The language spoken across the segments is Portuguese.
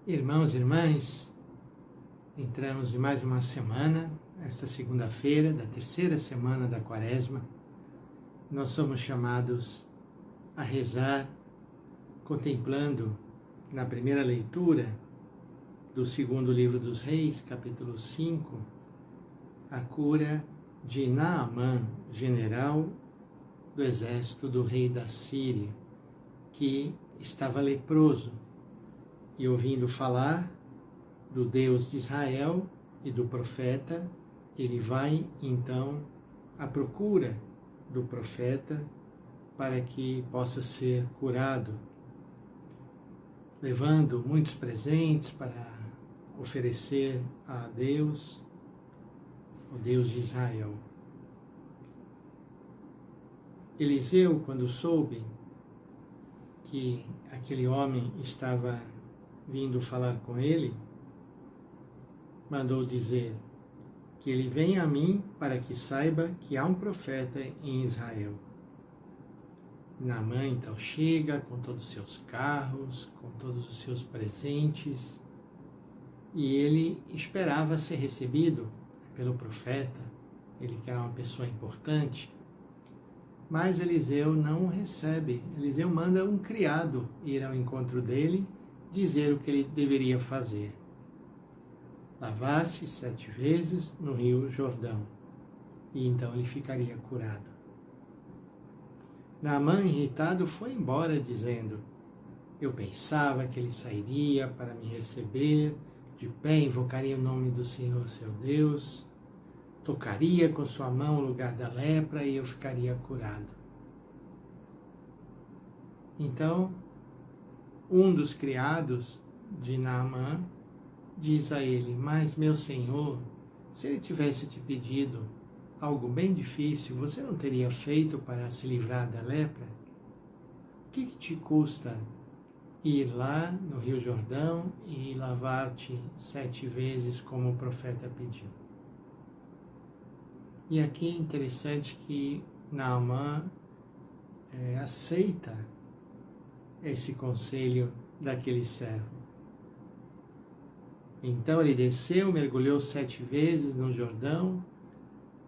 Irmãos e irmãs, entramos em mais uma semana, esta segunda-feira da terceira semana da Quaresma. Nós somos chamados a rezar, contemplando na primeira leitura do segundo livro dos Reis, capítulo 5, a cura de Naamã, general do exército do rei da Síria, que estava leproso. E ouvindo falar do Deus de Israel e do profeta, ele vai então à procura do profeta para que possa ser curado, levando muitos presentes para oferecer a Deus, o Deus de Israel. Eliseu, quando soube que aquele homem estava vindo falar com ele, mandou dizer que ele venha a mim para que saiba que há um profeta em Israel. Naamã então chega com todos os seus carros, com todos os seus presentes, e ele esperava ser recebido pelo profeta, ele que era uma pessoa importante, mas Eliseu não o recebe. Eliseu manda um criado ir ao encontro dele, dizer o que ele deveria fazer. Lavar-se 7 vezes no rio Jordão, e então ele ficaria curado. Naamã, irritado, foi embora dizendo: eu pensava que ele sairia para me receber, de pé invocaria o nome do Senhor seu Deus, tocaria com sua mão o lugar da lepra e eu ficaria curado. Então, um dos criados de Naamã diz a ele: mas meu senhor, se ele tivesse te pedido algo bem difícil, você não teria feito para se livrar da lepra? O que te custa ir lá no Rio Jordão e lavar-te 7 vezes como o profeta pediu? E aqui é interessante que Naamã aceita esse conselho daquele servo. Então ele desceu, mergulhou 7 vezes no Jordão,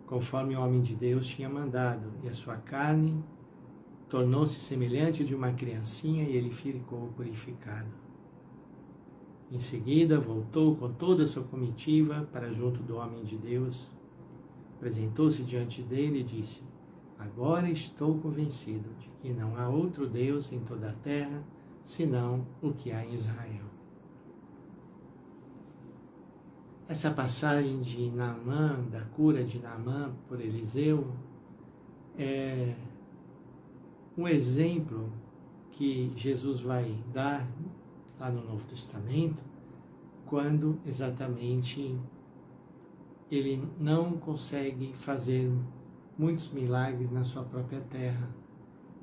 conforme o homem de Deus tinha mandado, e a sua carne tornou-se semelhante de uma criancinha e ele ficou purificado. Em seguida voltou com toda a sua comitiva para junto do homem de Deus, apresentou-se diante dele e disse: agora estou convencido de que não há outro Deus em toda a terra, senão o que há em Israel. Essa passagem de Naamã, da cura de Naamã por Eliseu, é um exemplo que Jesus vai dar lá no Novo Testamento, quando exatamente ele não consegue fazer muitos milagres na sua própria terra,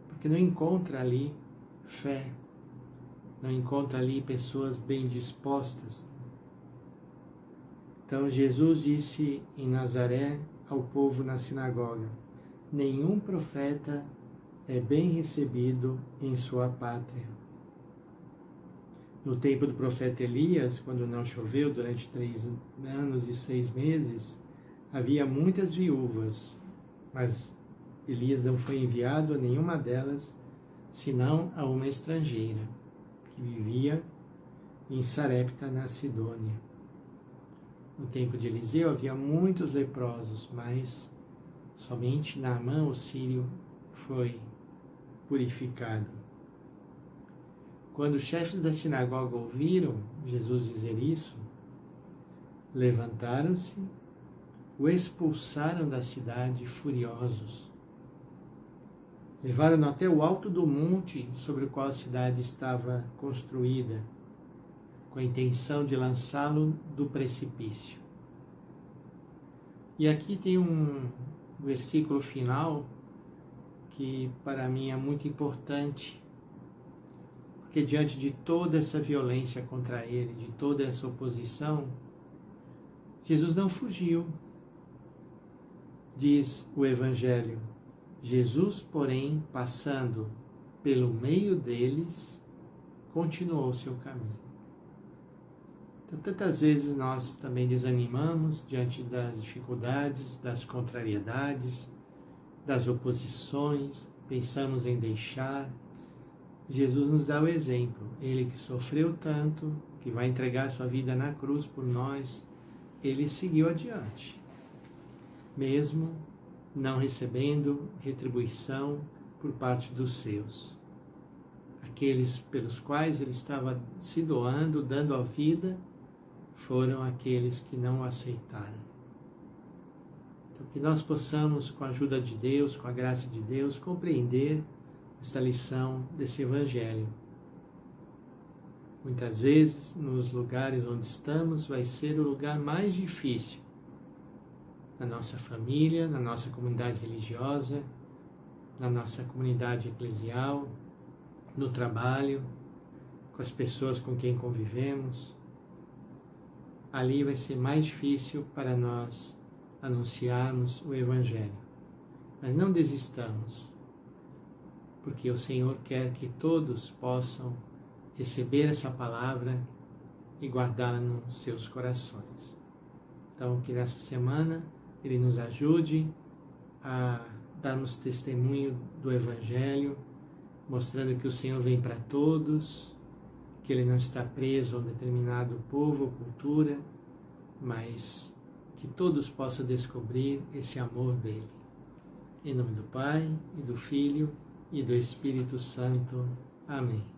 porque não encontra ali fé, não encontra ali pessoas bem dispostas. Então Jesus disse em Nazaré ao povo na sinagoga: nenhum profeta é bem recebido em sua pátria. No tempo do profeta Elias, quando não choveu durante 3 anos e 6 meses, havia muitas viúvas, mas Elias não foi enviado a nenhuma delas, senão a uma estrangeira, que vivia em Sarepta, na Sidônia. No tempo de Eliseu havia muitos leprosos, mas somente Naamã, o sírio, foi purificado. Quando os chefes da sinagoga ouviram Jesus dizer isso, levantaram-se, o expulsaram da cidade furiosos. Levaram-no até o alto do monte sobre o qual a cidade estava construída, com a intenção de lançá-lo do precipício. E aqui tem um versículo final que para mim é muito importante, porque diante de toda essa violência contra ele, de toda essa oposição, Jesus não fugiu. Diz o Evangelho: Jesus, porém, passando pelo meio deles, continuou seu caminho. Então, tantas vezes nós também desanimamos diante das dificuldades, das contrariedades, das oposições, pensamos em deixar. Jesus nos dá o exemplo, ele que sofreu tanto, que vai entregar sua vida na cruz por nós, ele seguiu adiante, mesmo não recebendo retribuição por parte dos seus. Aqueles pelos quais ele estava se doando, dando a vida, foram aqueles que não o aceitaram. Então, que nós possamos, com a ajuda de Deus, com a graça de Deus, compreender esta lição desse Evangelho. Muitas vezes, nos lugares onde estamos, vai ser o lugar mais difícil. Na nossa família, na nossa comunidade religiosa, na nossa comunidade eclesial, no trabalho, com as pessoas com quem convivemos. Ali vai ser mais difícil para nós anunciarmos o Evangelho. Mas não desistamos, porque o Senhor quer que todos possam receber essa palavra e guardá-la nos seus corações. Então, que nessa semana Ele nos ajude a darmos testemunho do Evangelho, mostrando que o Senhor vem para todos, que Ele não está preso a um determinado povo ou cultura, mas que todos possam descobrir esse amor dEle. Em nome do Pai, e do Filho, e do Espírito Santo. Amém.